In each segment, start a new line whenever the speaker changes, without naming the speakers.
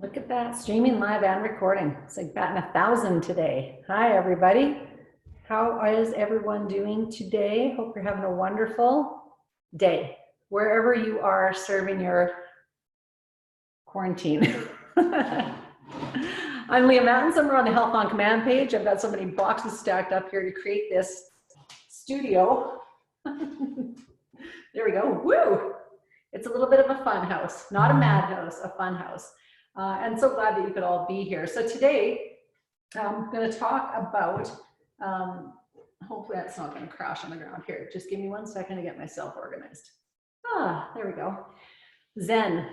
Look at that, streaming live and recording. It's like batting 1,000 today. Hi, everybody. How is everyone doing today? Hope you're having a wonderful day, wherever you are serving your quarantine. I'm Leah Mattins. We're on the Health on Command page. I've got so many boxes stacked up here to create this studio. There we go. Woo! It's a little bit of a fun house, not a mad house, a fun house. And so glad that you could all be here. So today, I'm going to talk about, hopefully that's not going to crash on the ground here. Just give me 1 second to get myself organized. There we go. Zen,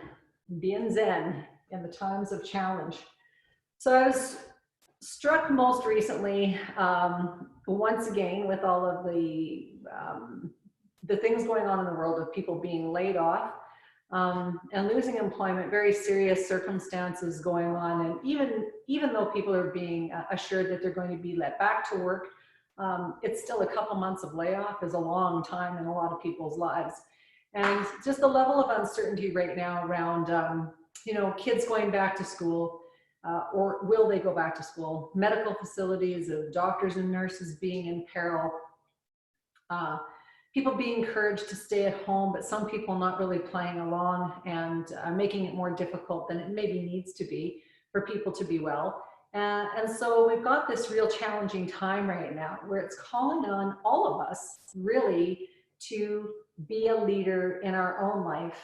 being Zen in the times of challenge. So I was struck most recently, once again, with all of the things going on in the world of people being laid off, and losing employment, very serious circumstances going on. And even though people are being assured that they're going to be let back to work, it's still a couple months of layoff is a long time in a lot of people's lives. And just the level of uncertainty right now around, kids going back to school, or will they go back to school? Medical facilities of doctors and nurses being in peril. People being encouraged to stay at home, but some people not really playing along and making it more difficult than it maybe needs to be for people to be well. And so we've got this real challenging time right now where it's calling on all of us really to be a leader in our own life,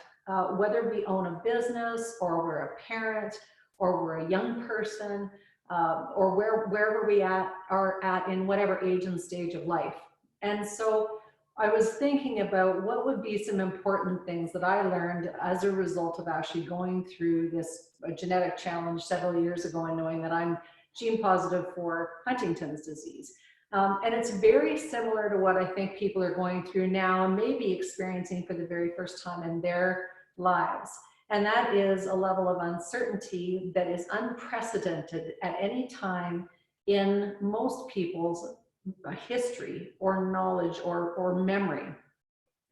whether we own a business or we're a parent or we're a young person, or wherever we are at in whatever age and stage of life. And so I was thinking about what would be some important things that I learned as a result of actually going through this genetic challenge several years ago and knowing that I'm gene positive for Huntington's disease. And it's very similar to what I think people are going through now and maybe experiencing for the very first time in their lives. And that is a level of uncertainty that is unprecedented at any time in most people's history or knowledge or memory.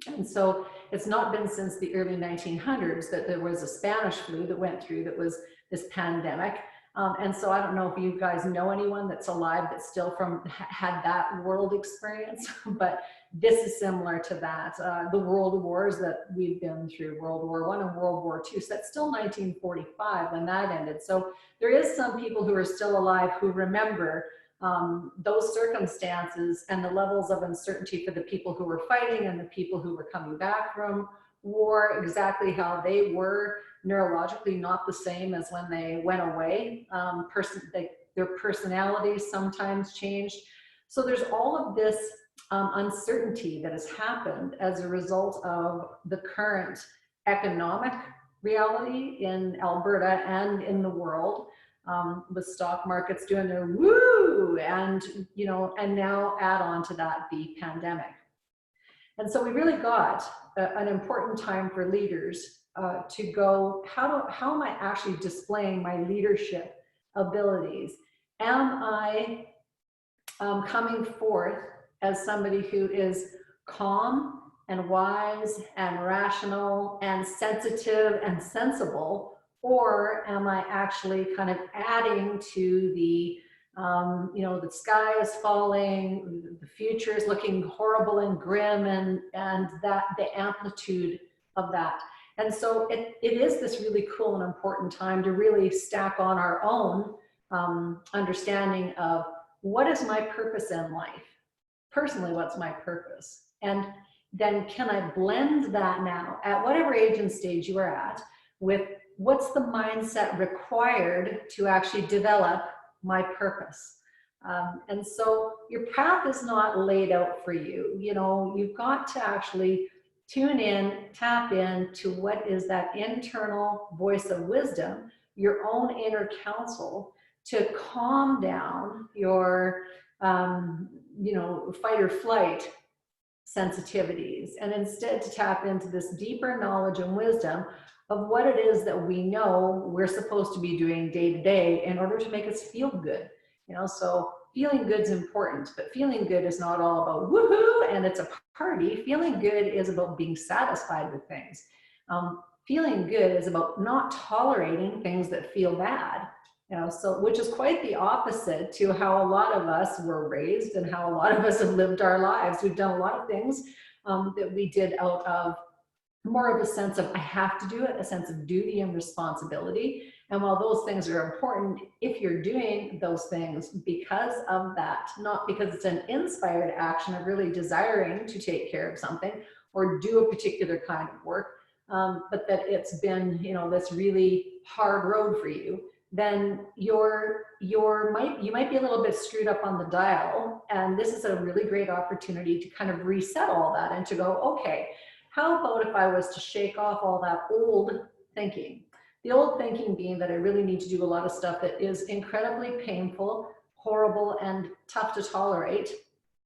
And so it's not been since the early 1900s that there was a Spanish flu that went through that was this pandemic. And so I don't know if you guys know anyone that's alive that still had that world experience, but this is similar to that. The world wars that we've been through, World War I and World War II, so that's still 1945 when that ended. So there is some people who are still alive who remember those circumstances and the levels of uncertainty for the people who were fighting and the people who were coming back from war, exactly how they were neurologically not the same as when they went away. Their personalities sometimes changed. So there's all of this uncertainty that has happened as a result of the current economic reality in Alberta and in the world. With stock markets doing their woo, and now add on to that the pandemic. And so we really got an important time for leaders to go, how am I actually displaying my leadership abilities? Am I coming forth as somebody who is calm and wise and rational and sensitive and sensible? Or am I actually kind of adding to the sky is falling, the future is looking horrible and grim, and that the amplitude of that. And so it is this really cool and important time to really stack on our own understanding of what is my purpose in life? Personally, what's my purpose? And then can I blend that now at whatever age and stage you are at with what's the mindset required to actually develop my purpose? And so your path is not laid out for you. You've got to actually tune in, tap in to what is that internal voice of wisdom, your own inner counsel, to calm down your, fight or flight sensitivities, and instead to tap into this deeper knowledge and wisdom of what it is that we know we're supposed to be doing day to day in order to make us feel good. So feeling good is important, but feeling good is not all about woohoo and it's a party. Feeling good is about being satisfied with things. Feeling good is about not tolerating things that feel bad. So which is quite the opposite to how a lot of us were raised and how a lot of us have lived our lives. We've done a lot of things that we did out of more of a sense of I have to do it, a sense of duty and responsibility. And while those things are important, if you're doing those things because of that, not because it's an inspired action of really desiring to take care of something or do a particular kind of work, but that it's been, this really hard road for you, then you might be a little bit screwed up on the dial. And this is a really great opportunity to kind of reset all that and to go, okay, how about if I was to shake off all that old thinking? The old thinking being that I really need to do a lot of stuff that is incredibly painful, horrible, and tough to tolerate,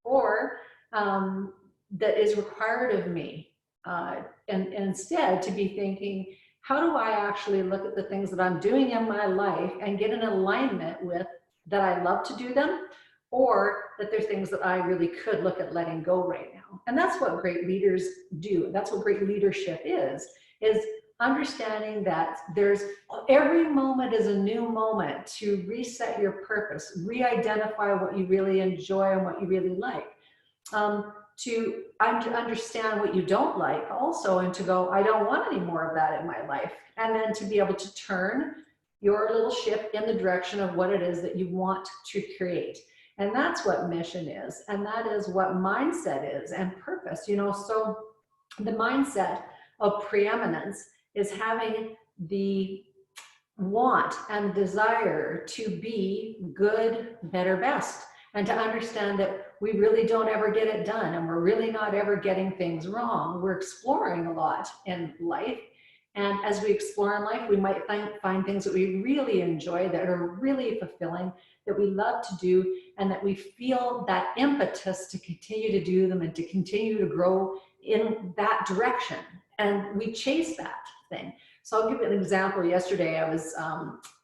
or that is required of me. And instead to be thinking, how do I actually look at the things that I'm doing in my life and get in alignment with that I love to do them, or that there's things that I really could look at letting go right now. And that's what great leaders do. That's what great leadership is understanding that there's every moment is a new moment to reset your purpose, re-identify what you really enjoy and what you really like. To understand what you don't like also, and to go, I don't want any more of that in my life. And then to be able to turn your little ship in the direction of what it is that you want to create. And that's what mission is. And that is what mindset is and purpose, so the mindset of preeminence is having the want and desire to be good, better, best. And to understand that we really don't ever get it done and we're really not ever getting things wrong. We're exploring a lot in life. And as we explore in life, we might find things that we really enjoy, that are really fulfilling, that we love to do, and that we feel that impetus to continue to do them and to continue to grow in that direction. And we chase that thing. So I'll give you an example. Yesterday, I was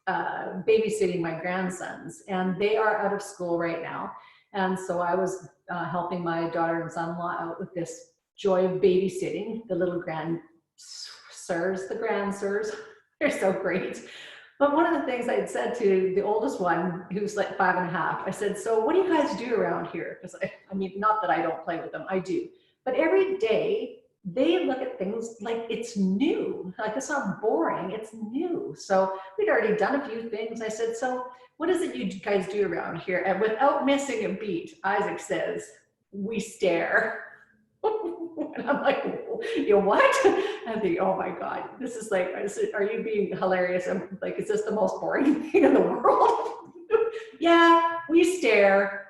babysitting my grandsons, and they are out of school right now. And so I was helping my daughter and son-in-law out with this joy of babysitting, the little grandsers, they're so great. But one of the things I had said to the oldest one, who's like 5.5, I said, so what do you guys do around here? Because I mean, not that I don't play with them, I do. But every day, they look at things like it's new, like it's not boring, it's new. So we'd already done a few things. I said, so what is it you guys do around here? And without missing a beat, Isaac says, we stare. And I'm like, you what? I think, oh my God, this is like, I said, are you being hilarious? I'm like, is this the most boring thing in the world? Yeah, we stare.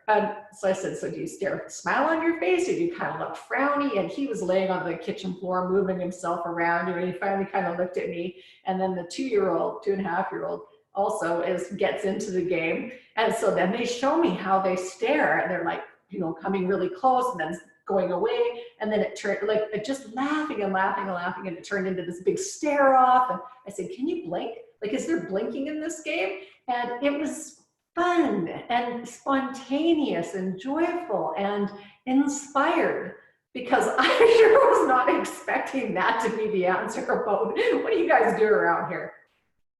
And so I said, so do you stare with a smile on your face, or do you kind of look frowny? And he was laying on the kitchen floor, moving himself around, and he finally kind of looked at me. And then the 2.5-year-old also gets into the game. And so then they show me how they stare, and they're like, coming really close and then going away. And then it turned like just laughing, and it turned into this big stare off. And I said, can you blink? Like, is there blinking in this game? And it was fun and spontaneous and joyful and inspired, because I sure was not expecting that to be the answer about what do you guys do around here?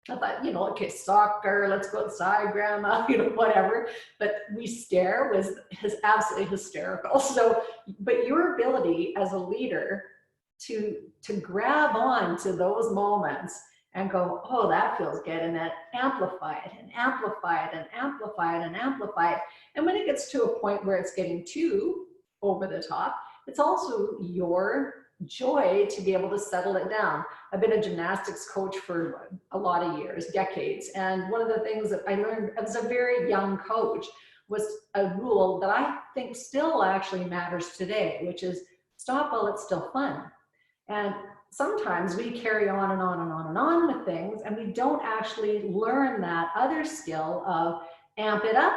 I thought, okay, soccer, let's go outside, grandma, whatever. But we stare was absolutely hysterical. So, but your ability as a leader to grab on to those moments and go, oh, that feels good, and then amplify it and amplify it and amplify it and amplify it. And when it gets to a point where it's getting too over the top, it's also your joy to be able to settle it down. I've been a gymnastics coach for a lot of years, decades. And one of the things that I learned as a very young coach was a rule that I think still actually matters today, which is stop while it's still fun. And sometimes we carry on and on and on and on with things, and we don't actually learn that other skill of amp it up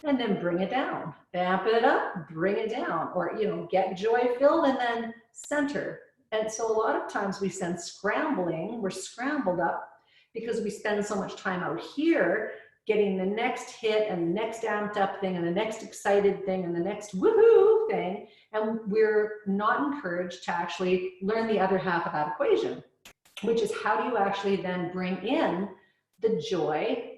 and then bring it down, amp it up, bring it down, or, get joy filled and then center. And so a lot of times we we're scrambled up because we spend so much time out here getting the next hit and the next amped up thing and the next excited thing and the next woohoo thing. And we're not encouraged to actually learn the other half of that equation, which is how do you actually then bring in the joy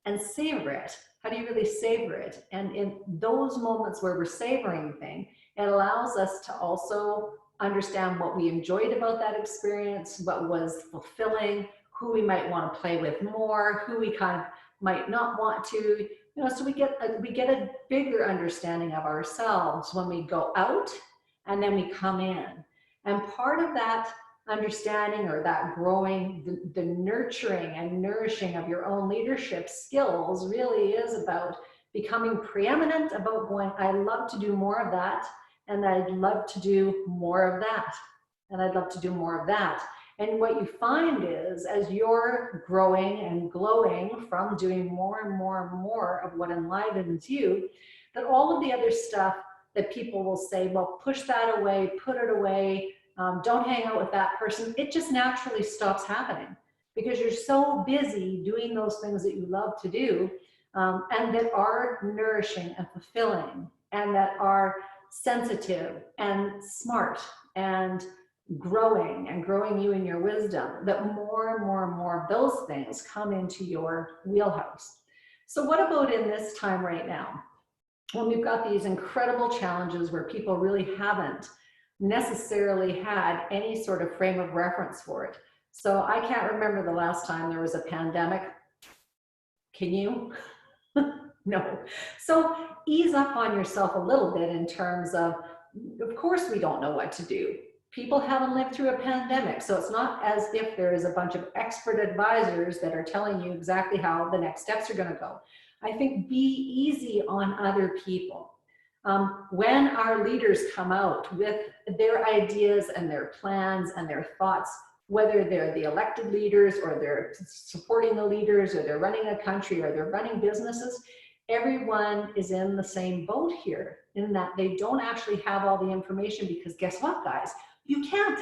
and savor it? How do you really savor it? And in those moments where we're savoring things, it allows us to also understand what we enjoyed about that experience, what was fulfilling, who we might want to play with more, who we kind of might not want to, you know, so we get a bigger understanding of ourselves when we go out and then we come in. And part of that understanding or that growing, the nurturing and nourishing of your own leadership skills really is about becoming preeminent, about going, I love to do more of that, and I'd love to do more of that, and I'd love to do more of that. And what you find is, as you're growing and glowing from doing more and more and more of what enlivens you, that all of the other stuff that people will say, well, push that away, put it away, don't hang out with that person, it just naturally stops happening because you're so busy doing those things that you love to do and that are nourishing and fulfilling and that are sensitive and smart and growing you in your wisdom, that more and more and more of those things come into your wheelhouse. So what about in this time right now, when we've got these incredible challenges where people really haven't necessarily had any sort of frame of reference for it? So I can't remember the last time there was a pandemic. Can you? No. So ease up on yourself a little bit in terms of course we don't know what to do. People haven't lived through a pandemic, so it's not as if there is a bunch of expert advisors that are telling you exactly how the next steps are going to go. I think be easy on other people. When our leaders come out with their ideas and their plans and their thoughts, whether they're the elected leaders or they're supporting the leaders or they're running a country or they're running businesses, everyone is in the same boat here in that they don't actually have all the information because guess what, guys? You can't.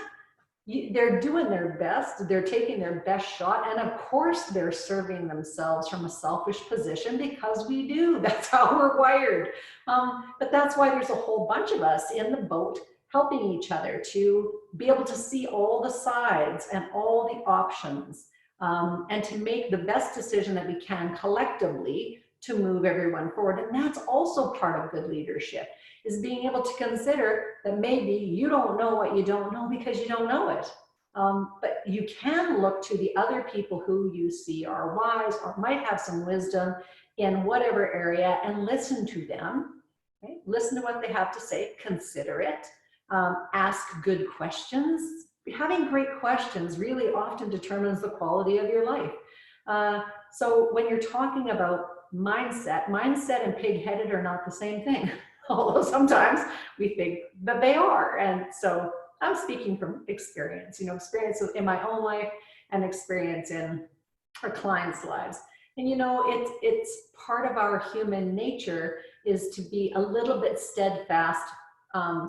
They're doing their best, they're taking their best shot, and of course they're serving themselves from a selfish position because we do. That's how we're wired. But that's why there's a whole bunch of us in the boat helping each other to be able to see all the sides and all the options and to make the best decision that we can collectively to move everyone forward. And that's also part of good leadership, is being able to consider that maybe you don't know what you don't know because you don't know it. But you can look to the other people who you see are wise or might have some wisdom in whatever area and listen to them. Okay? Listen to what they have to say, consider it, ask good questions. Having great questions really often determines the quality of your life. So when you're talking about mindset and pig-headed are not the same thing. Although sometimes we think that they are. And so I'm speaking from experience, experience in my own life and experience in our clients' lives. And it's part of our human nature is to be a little bit steadfast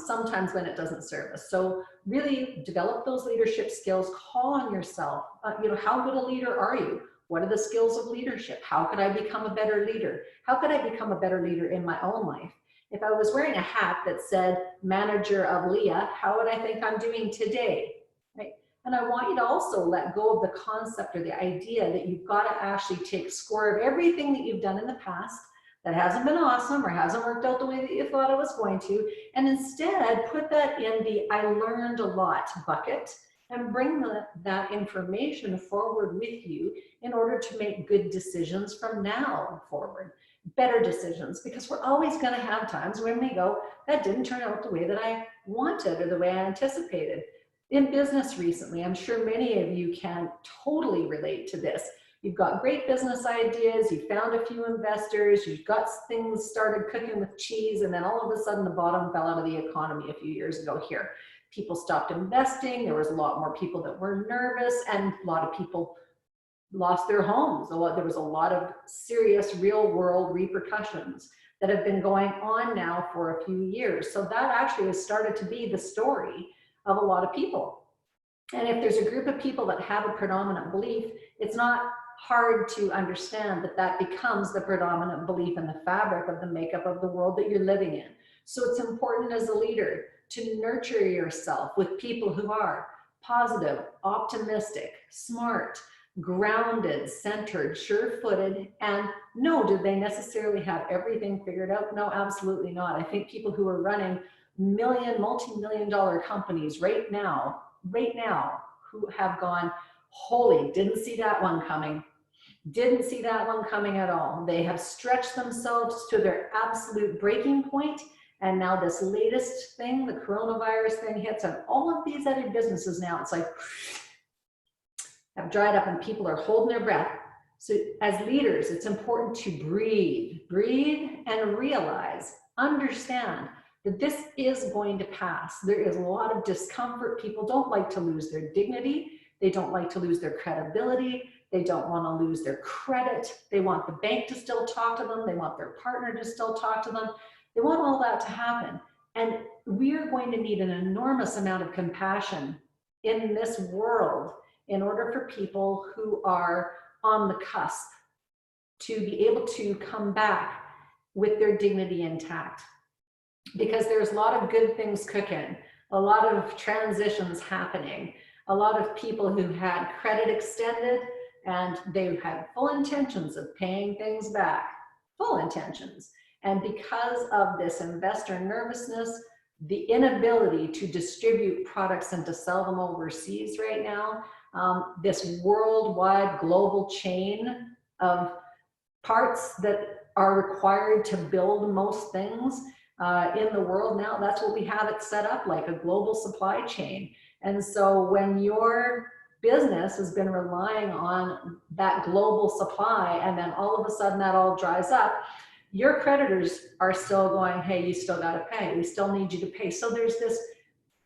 sometimes when it doesn't serve us. So really develop those leadership skills, call on yourself. How good a leader are you? What are the skills of leadership? How could I become a better leader? How could I become a better leader in my own life? If I was wearing a hat that said manager of Leah, how would I think I'm doing today? Right? And I want you to also let go of the concept or the idea that you've got to actually take score of everything that you've done in the past that hasn't been awesome or hasn't worked out the way that you thought it was going to, and instead put that in the I learned a lot bucket and bring that information forward with you in order to make good decisions from now forward. Better decisions, because we're always going to have times when we go, that didn't turn out the way that I wanted or the way I anticipated. In business recently, I'm sure many of you can totally relate to this. You've got great business ideas, you found a few investors, you've got things started cooking with cheese, and then all of a sudden the bottom fell out of the economy a few years ago here. People stopped investing, there was a lot more people that were nervous, and a lot of people lost their homes. There was a lot of serious real world repercussions that have been going on now for a few years. So that actually has started to be the story of a lot of people. And if there's a group of people that have a predominant belief, it's not hard to understand that that becomes the predominant belief in the fabric of the makeup of the world that you're living in. So it's important as a leader to nurture yourself with people who are positive, optimistic, smart, grounded, centered, sure-footed, and no, did they necessarily have everything figured out? No, absolutely not. I think people who are running multi-million dollar companies right now, who have gone, holy, didn't see that one coming. Didn't see that one coming at all. They have stretched themselves to their absolute breaking point. And now this latest thing, the coronavirus thing hits, and all of these other businesses now, it's like, have dried up and people are holding their breath. So as leaders, it's important to breathe and realize, understand that this is going to pass. There is a lot of discomfort. People don't like to lose their dignity. They don't like to lose their credibility. They don't want to lose their credit. They want the bank to still talk to them. They want their partner to still talk to them. They want all that to happen. And we are going to need an enormous amount of compassion in this world in order for people who are on the cusp to be able to come back with their dignity intact. Because there's a lot of good things cooking, a lot of transitions happening, a lot of people who had credit extended and they had full intentions of paying things back, full intentions. And because of this investor nervousness, the inability to distribute products and to sell them overseas right now, this worldwide global chain of parts that are required to build most things in the world now, that's what we have it set up like, a global supply chain. And so when your business has been relying on that global supply and then all of a sudden that all dries up, your creditors are still going, hey, you still got to pay. We still need you to pay. So there's this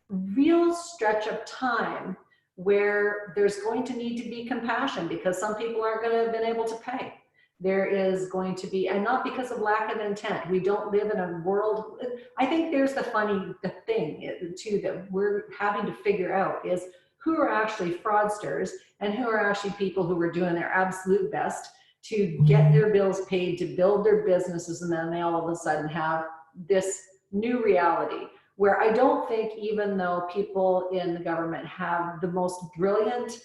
real stretch of time where there's going to need to be compassion because some people aren't going to have been able to pay. There is going to be, and not because of lack of intent. We don't live in a world. I think there's the thing too that we're having to figure out is who are actually fraudsters and who are actually people who are doing their absolute best to get their bills paid, to build their businesses, and then they all of a sudden have this new reality where I don't think, even though people in the government have the most brilliant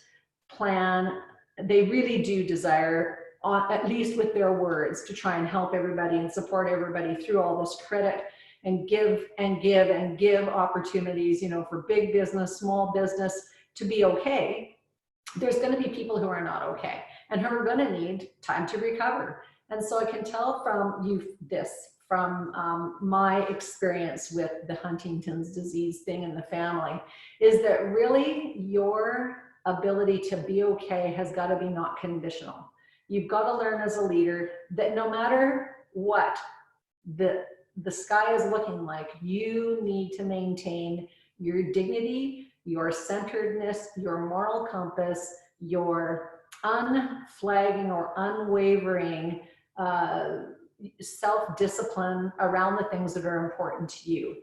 plan, they really do desire, at least with their words, to try and help everybody and support everybody through all this credit and give opportunities, you know, for big business, small business to be okay. There's going to be people who are not okay and who are going to need time to recover. And so I can tell from my experience with the Huntington's disease thing in the family is that really your ability to be okay has got to be not conditional. You've got to learn as a leader that no matter what the sky is looking like, you need to maintain your dignity, your centeredness, your moral compass, your unflagging or unwavering self-discipline around the things that are important to you.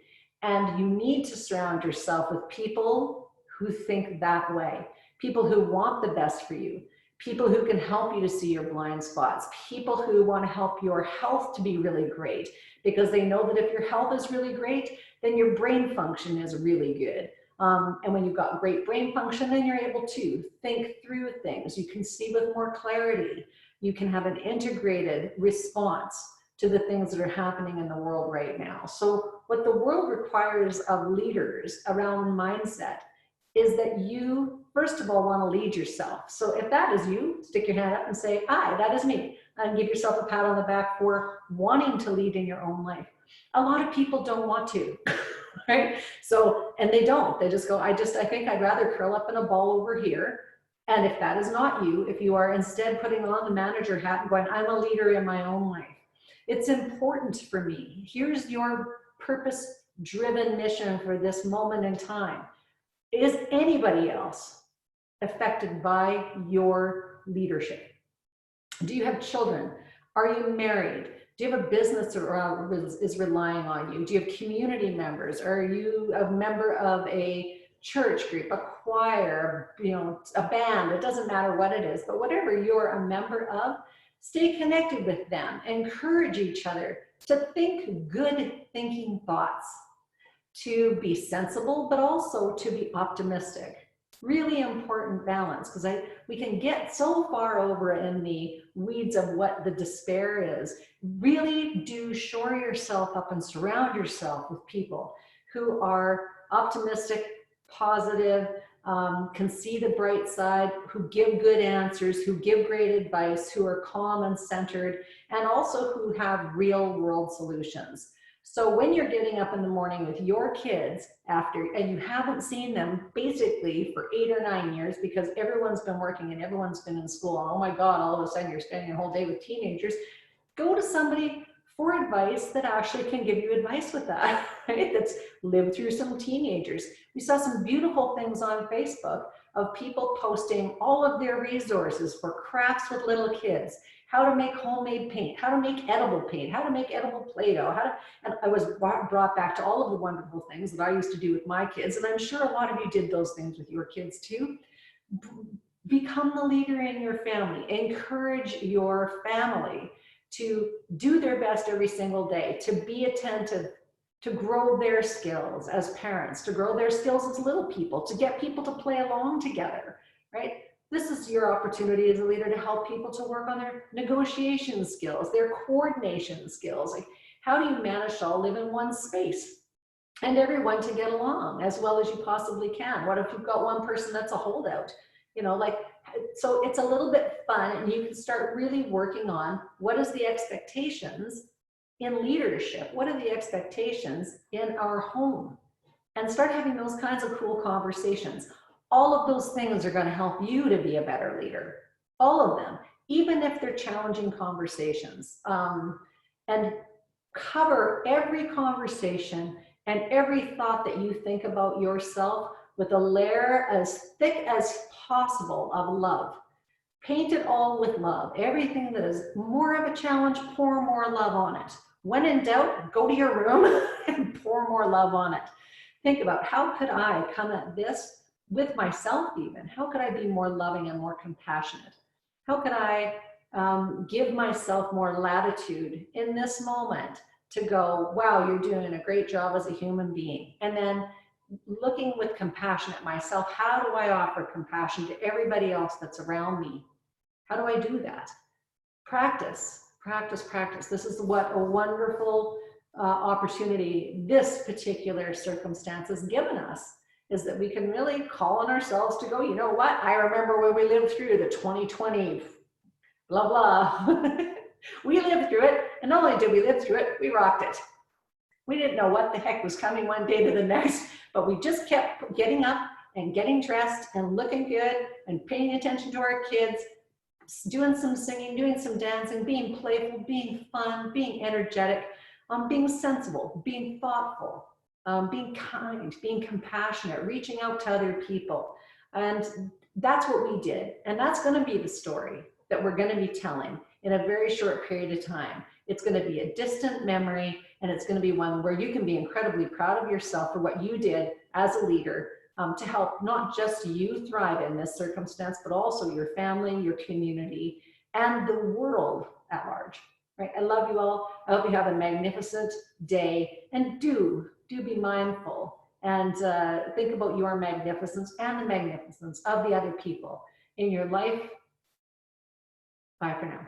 And you need to surround yourself with people who think that way, people who want the best for you, people who can help you to see your blind spots, people who want to help your health to be really great, because they know that if your health is really great, then your brain function is really good. And when you've got great brain function, then you're able to think through things. You can see with more clarity. You can have an integrated response to the things that are happening in the world right now. So what the world requires of leaders around mindset is that you, first of all, want to lead yourself. So if that is you, stick your hand up and say, "Hi, that is me," and give yourself a pat on the back for wanting to lead in your own life. A lot of people don't want to, right? So, and they don't. They just go, I think I'd rather curl up in a ball over here. And if that is not you, if you are instead putting on the manager hat and going, I'm a leader in my own life, it's important for me. Here's your purpose-driven mission for this moment in time. Is anybody else affected by your leadership? Do you have children? Are you married? Do you have a business that is relying on you? Do you have community members? Are you a member of a church group, a choir, you know, a band, it doesn't matter what it is, but whatever you're a member of, stay connected with them, encourage each other to think good thinking thoughts, to be sensible, but also to be optimistic. Really important balance, because we can get so far over in the weeds of what the despair is. Really do shore yourself up and surround yourself with people who are optimistic, positive, can see the bright side, who give good answers, who give great advice, who are calm and centered, and also who have real world solutions. So when you're getting up in the morning with your kids and you haven't seen them basically for 8 or 9 years because everyone's been working and everyone's been in school, and oh my God, all of a sudden you're spending a whole day with teenagers, go to somebody for advice that actually can give you advice with that, right? That's lived through some teenagers. We saw some beautiful things on Facebook of people posting all of their resources for crafts with little kids, how to make homemade paint, how to make edible paint, how to make edible Play-Doh, and I was brought back to all of the wonderful things that I used to do with my kids, and I'm sure a lot of you did those things with your kids too. Become the leader in your family. Encourage your family to do their best every single day, to be attentive, to grow their skills as parents, to grow their skills as little people, to get people to play along together, right? This is your opportunity as a leader to help people to work on their negotiation skills, their coordination skills. Like, how do you manage to all live in one space and everyone to get along as well as you possibly can? What if you've got one person that's a holdout? You know, like, so it's a little bit fun, and you can start really working on what is the expectations in leadership? What are the expectations in our home? And start having those kinds of cool conversations. All of those things are going to help you to be a better leader. All of them, even if they're challenging conversations. And cover every conversation and every thought that you think about yourself with a layer as thick as possible of love. Paint it all with love. Everything that is more of a challenge, pour more love on it. When in doubt, go to your room and pour more love on it. Think about, how could I come at this with myself even? How could I be more loving and more compassionate? How could I give myself more latitude in this moment to go, wow, you're doing a great job as a human being. And then looking with compassion at myself, how do I offer compassion to everybody else that's around me? How do I do that? Practice, practice, practice. This is what a wonderful opportunity this particular circumstance has given us, is that we can really call on ourselves to go, you know what? I remember when we lived through the 2020, blah, blah. We lived through it, and not only did we live through it, we rocked it. We didn't know what the heck was coming one day to the next, but we just kept getting up and getting dressed and looking good and paying attention to our kids, doing some singing, doing some dancing, being playful, being fun, being energetic, being sensible, being thoughtful, being kind, being compassionate, reaching out to other people. And that's what we did. And that's going to be the story that we're going to be telling in a very short period of time. It's going to be a distant memory, and it's going to be one where you can be incredibly proud of yourself for what you did as a leader to help not just you thrive in this circumstance, but also your family, your community, and the world at large. Right? I love you all. I hope you have a magnificent day, and do be mindful and think about your magnificence and the magnificence of the other people in your life. Bye for now.